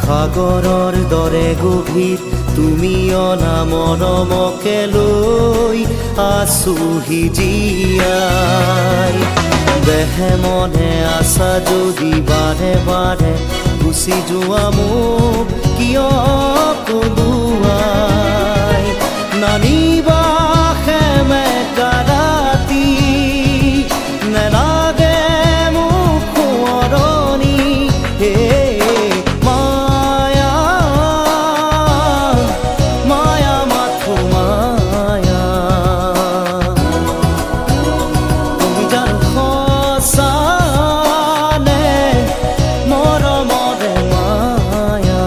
সাগৰৰ দৰে গভীৰ তুমি অনা মৰমকে লৈ আছোহি জীয়াই দেহে মনে আছা যদি বাৰে বাৰে গুচি যোৱা মোক কিয় কলোৱাই নানিবা সেমেকা ৰাতি নেলাগে মোক সোঁৱৰণি হে মায়া মায়া মাথো মায়া তুমি জানো সঁচা নে মৰমৰে মায়া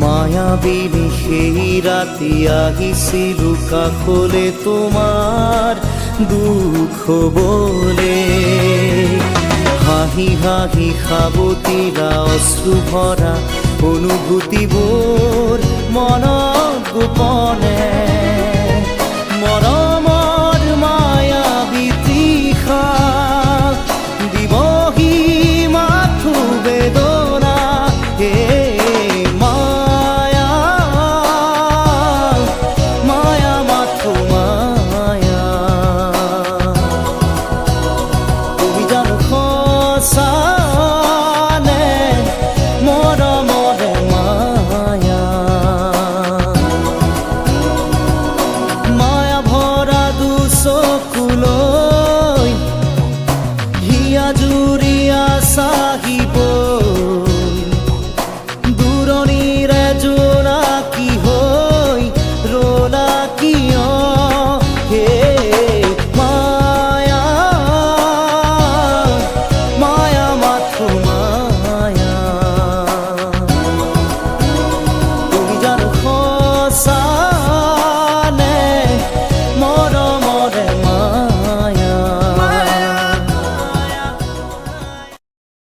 মায়াবিনী সেই ৰাতি আহিছিলো কাষলে তোমাৰ দুখ হবলে হাঁহি হাঁহি সাবতিৰা অশ্ৰু ভৰা অনুভূতিবোৰ মনত গোপনে মৰম